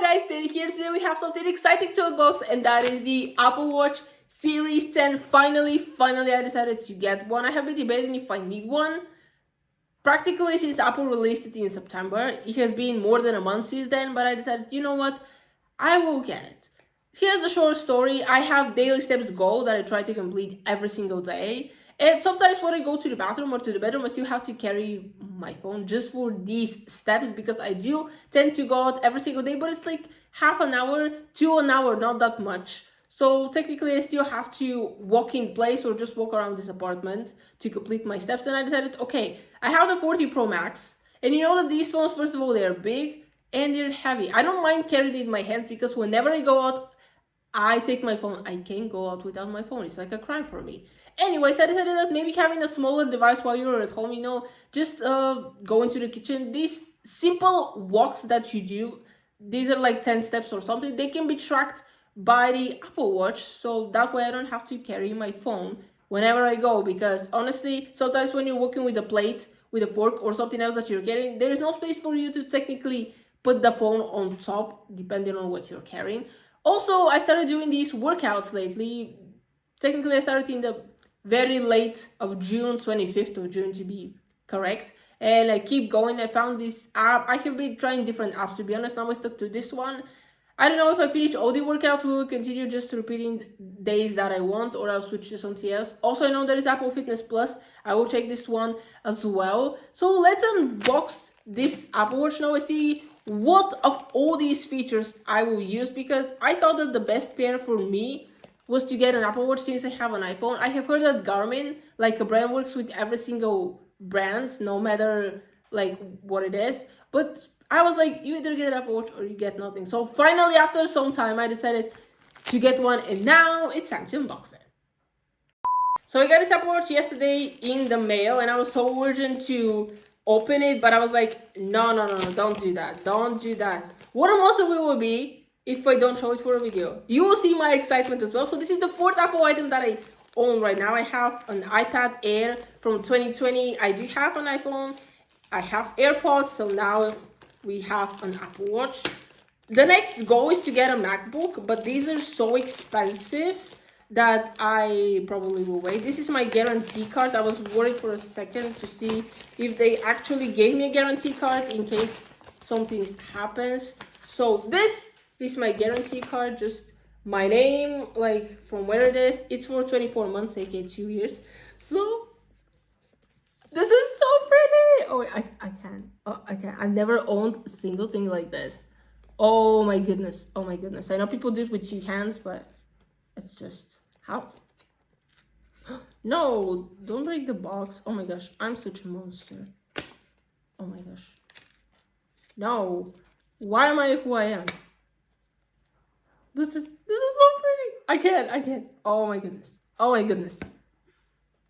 guys, Teddy here. Today we have something exciting to unbox, and that is the Apple Watch Series 10. Finally, I decided to get one. I have been debating if I need one. Practically since Apple released it in September. It has been more than a month since then, but I decided, you know what? I will get it. Here's the short story. I have daily steps goal that I try to complete every single day. And sometimes when I go to the bathroom or to the bedroom, I still have to carry my phone just for these steps because I do tend to go out every single day, but it's like half an hour to an hour, not that much. So technically I still have to walk in place or just walk around this apartment to complete my steps. And I decided, okay, I have the 40 Pro Max. And you know that these phones, first of all, they're big and they're heavy. I don't mind carrying it in my hands because whenever I go out, I take my phone. I can't go out without my phone. It's like a crime for me. Anyways, I decided that maybe having a smaller device while you're at home, just go into the kitchen. These simple walks that you do, these are like 10 steps or something. They can be tracked by the Apple Watch. So that way I don't have to carry my phone whenever I go. Because honestly, sometimes when you're working with a plate, with a fork or something else that you're carrying, there is no space for you to technically put the phone on top, depending on what you're carrying. Also, I started doing these workouts lately. Technically, I started in the very late of June, 25th of June to be correct. And I keep going. I found this app. I have been trying different apps, to be honest. Now I stuck to this one. I don't know if I finish all the workouts. We will continue just repeating days that I want, or I'll switch to something else. Also, I know there is Apple Fitness Plus. I will check this one as well. So let's unbox this Apple Watch now and see what of all these features I will use, because I thought that the best pair for me was to get an Apple Watch since I have an iPhone. I have heard that Garmin, like a brand, works with every single brand, no matter like what it is. But I was like, you either get an Apple Watch or you get nothing. So finally, after some time, I decided to get one, and now it's time to unbox it. So I got this Apple Watch yesterday in the mail, and I was so urgent to open it, but I was like, no, don't do that. Don't do that. What most of it will be if I don't show it for a video. You will see my excitement as well. So this is the fourth Apple item that I own right now. I have an iPad Air from 2020. I do have an iPhone. I have AirPods. So now we have an Apple Watch. The next goal is to get a MacBook, but these are so expensive that I probably will wait. This is my guarantee card. I was worried for a second to see if they actually gave me a guarantee card in case something happens. So this is my guarantee card, just my name, like from where it is. It's for 24 months, aka 2 years. So this is so pretty. Oh, I can't. Oh, I can't. I've never owned a single thing like this. Oh my goodness. Oh my goodness. I know people do it with 2 hands, but it's just, how? No, don't break the box. Oh my gosh, I'm such a monster. Oh my gosh. No. Why am I who I am? This is so pretty. I can't. Oh my goodness. Oh my goodness.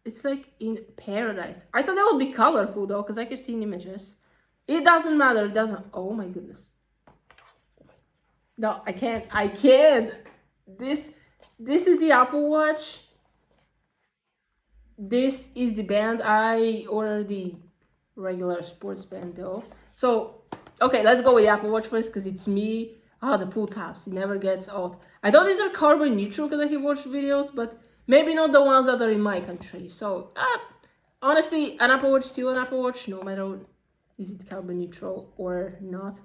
It's like in paradise. I thought that would be colorful though, because I kept seeing images. It doesn't matter. It doesn't. Oh my goodness. No, I can't. This is the Apple Watch. This is the band. I ordered the regular sports band though. So, okay, let's go with the Apple Watch first because it's me. The pull tabs. It never gets old. I thought these are carbon neutral because I have watched videos, but maybe not the ones that are in my country. So, honestly, an Apple Watch is still an Apple Watch, no matter is it carbon neutral or not.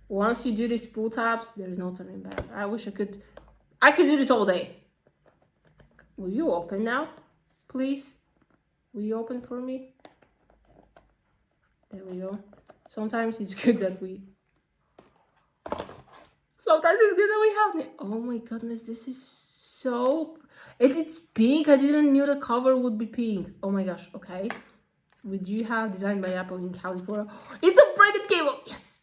Once you do these pull tabs, there's no turning back. I wish I could do this all day. Will you open now, please? Will you open for me? There we go. Sometimes it's good that we have it. Oh my goodness, this is so... It's pink. I didn't know the cover would be pink. Oh my gosh, okay. We do have designed by Apple in California. It's a braided cable. Yes.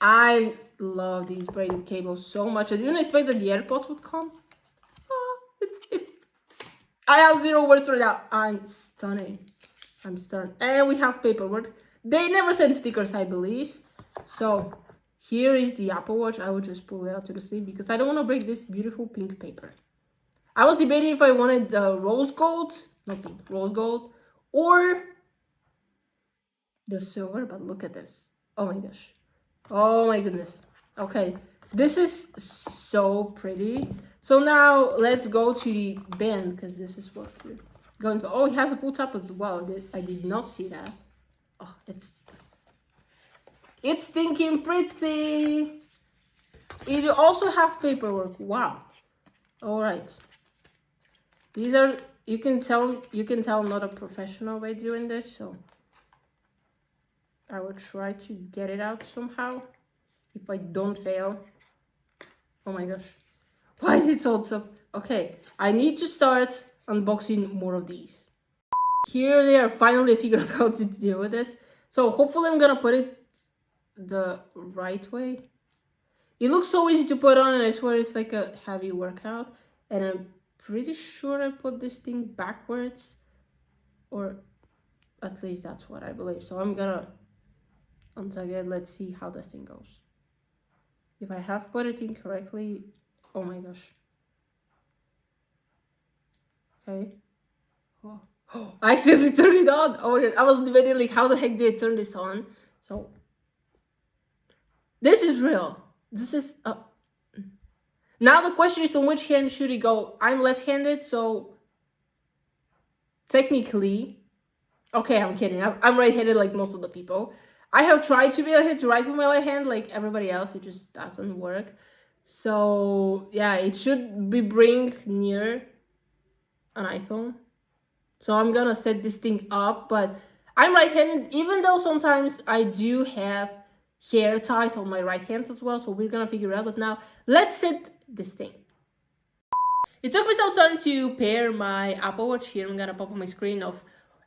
I love these braided cables so much. I didn't expect that the AirPods would come. I have 0 words right now. I'm stunning. I'm stunned. And we have paperwork. They never send stickers, I believe. So here is the Apple Watch. I will just pull it out to the sleeve because I don't want to break this beautiful pink paper. I was debating if I wanted rose gold, not pink, rose gold, or the silver, but look at this. Oh my gosh. Oh my goodness. Okay, This is so pretty. So now let's go to the band because this is what we're going to. Oh, it has a pull tab as well. I did not see that. Oh, it's stinking pretty. It also have paperwork. Wow. All right. These are, you can tell I'm not a professional by doing this, so I will try to get it out somehow. If I don't fail. Oh my gosh. Why is it so tough? Okay, I need to start unboxing more of these. Here they are, finally figured out how to deal with this. So hopefully I'm gonna put it the right way. It looks so easy to put on, and I swear it's like a heavy workout. And I'm pretty sure I put this thing backwards, or at least that's what I believe. So I'm gonna untag it. Let's see how this thing goes. If I have put it in correctly, oh my gosh. Okay. Oh. I accidentally turned it on. Oh my god, I was debating like how the heck do I turn this on? So this is real. This is now the question is on which hand should it go? I'm left-handed, so technically, okay, I'm kidding. I'm right-handed like most of the people. I have tried to be right-handed to write with my left hand like everybody else. It just doesn't work. So yeah, it should be bring near an iPhone. So I'm gonna set this thing up, but I'm right-handed, even though sometimes I do have hair ties on my right hand as well. So we're gonna figure it out. But now let's set this thing. It took me some time to pair my Apple Watch. Here I'm gonna pop on my screen of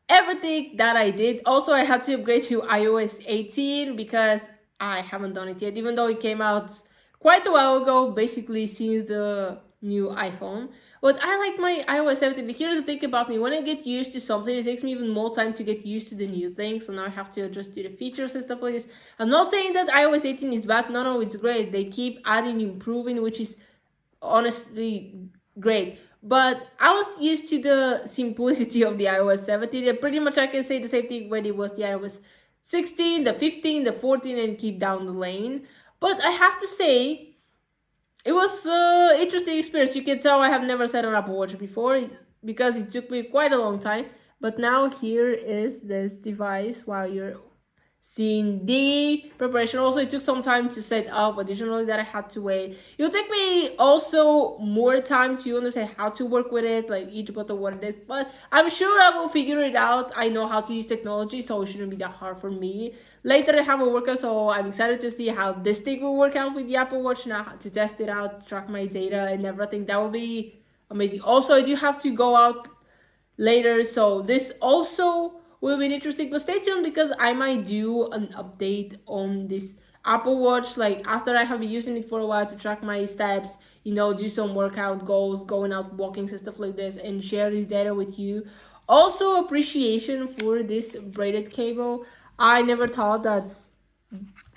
everything that I did. Also, I had to upgrade to iOS 18 because I haven't done it yet, even though it came out quite a while ago, basically since the new iPhone. But I like my iOS 17. Here's the thing about me. When I get used to something, it takes me even more time to get used to the new thing. So now I have to adjust to the features and stuff like this. I'm not saying that iOS 18 is bad. No, it's great. They keep adding, improving, which is honestly great. But I was used to the simplicity of the iOS 17. And pretty much I can say the same thing when it was the iOS 16, the 15, the 14, and keep down the lane. But I have to say, it was an interesting experience. You can tell I have never set an Apple Watch before because it took me quite a long time. But now here is this device while you're seeing the preparation. Also, it took some time to set up additionally that I had to wait. It'll take me also more time to understand how to work with it, like each button what it is, but I'm sure I will figure it out. I know how to use technology, so it shouldn't be that hard for me. Later I have a workout, so I'm excited to see how this thing will work out with the Apple Watch now, to test it out, track my data and everything. That will be amazing. Also, I do have to go out later, so this also will be interesting, but stay tuned because I might do an update on this Apple Watch like after I have been using it for a while to track my steps, do some workout goals, going out walking and stuff like this, and share this data with you. Also, appreciation for this braided cable. I never thought that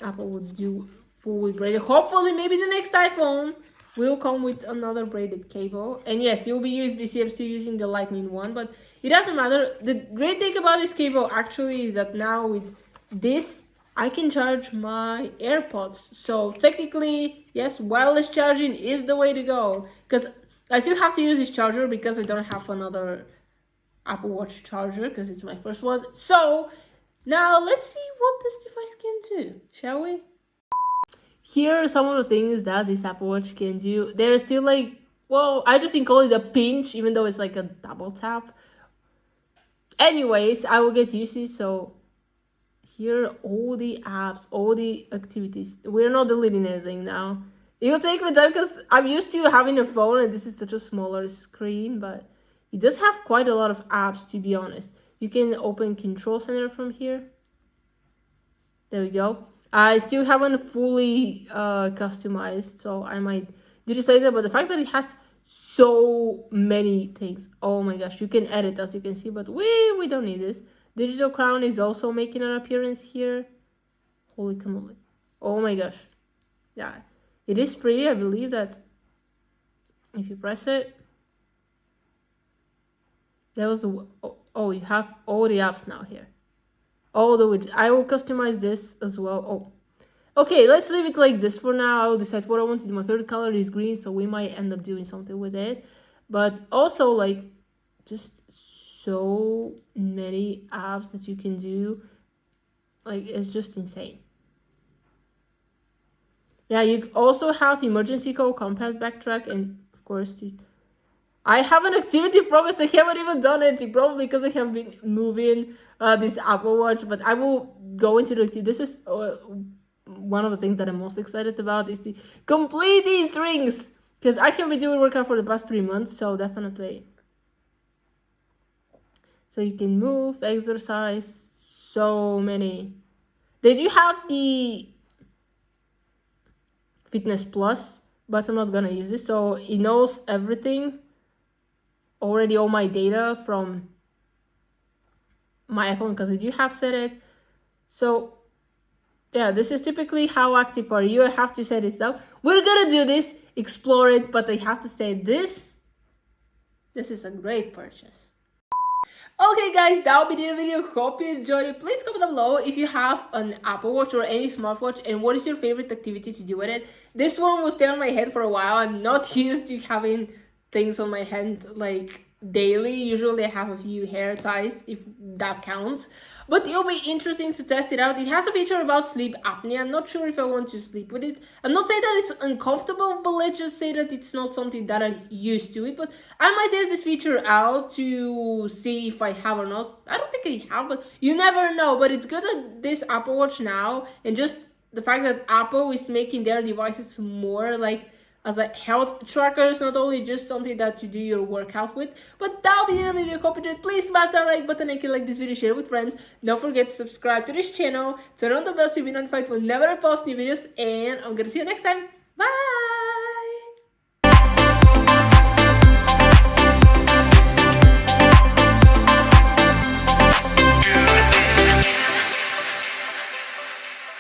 Apple would do fully braided. Hopefully maybe the next iPhone will come with another braided cable. And yes, you'll be USB-C. I'm still using the Lightning one, but it doesn't matter. The great thing about this cable actually is that now with this, I can charge my AirPods. So technically, yes, wireless charging is the way to go. Because I still have to use this charger because I don't have another Apple Watch charger because it's my first one. So now let's see what this device can do, shall we? Here are some of the things that this Apple Watch can do. They're still like, well, I just didn't call it a pinch, even though it's like a double tap. Anyways, I will get used to it. So here are all the apps, all the activities. We're not deleting anything now. It'll take me time because I'm used to having a phone and this is such a smaller screen, but it does have quite a lot of apps, to be honest. You can open Control Center from here. There we go. I still haven't fully customized, so I might do this later. But the fact that it has so many things, oh my gosh, you can edit as you can see, but we don't need this. Digital crown is also making an appearance here. Holy cannoli. Oh my gosh. Yeah, it is pretty. I believe that if you press it, there was oh, you have all the apps now here. All the widgets. I will customize this as well. Oh, Okay, let's leave it like this for now. I'll decide what I want to do. My favorite color is green, so we might end up doing something with it. But also, like, just so many apps that you can do. Like, it's just insane. Yeah, you also have emergency call, compass, backtrack, and of course, I have an activity progress. I haven't even done anything, probably because I have been moving this Apple Watch. But I will go into the activity. This is one of the things that I'm most excited about is to complete these rings because I have been doing workout for the past 3 months. So definitely. So you can move, exercise, so many. Did you have the Fitness Plus? But I'm not gonna use it. So it knows everything already, all my data from my iPhone because I do have set it. So yeah, this is typically how active are you. I have to set this up. We're gonna do this, explore it, but I have to say this is a great purchase. Okay guys, that will be the video. Hope you enjoyed it. Please comment down below if you have an Apple Watch or any smartwatch and what is your favorite activity to do with it. This one will stay on my head for a while. I'm not used to having things on my hand like daily. Usually I have a few hair ties if that counts. But it'll be interesting to test it out. It has a feature about sleep apnea. I'm not sure if I want to sleep with it. I'm not saying that it's uncomfortable, but let's just say that it's not something that I'm used to it. But I might test this feature out to see if I have or not. I don't think I have, but you never know. But it's good at this Apple Watch now, and just the fact that Apple is making their devices more like as a health tracker. It's not only just something that you do your workout with. But that'll be the video. Hope you enjoyed. Please smash that like button and can like this video, share it with friends. Don't forget to subscribe to this channel, turn on the bell so you'll be notified whenever I post new videos, and I'm gonna see you next time.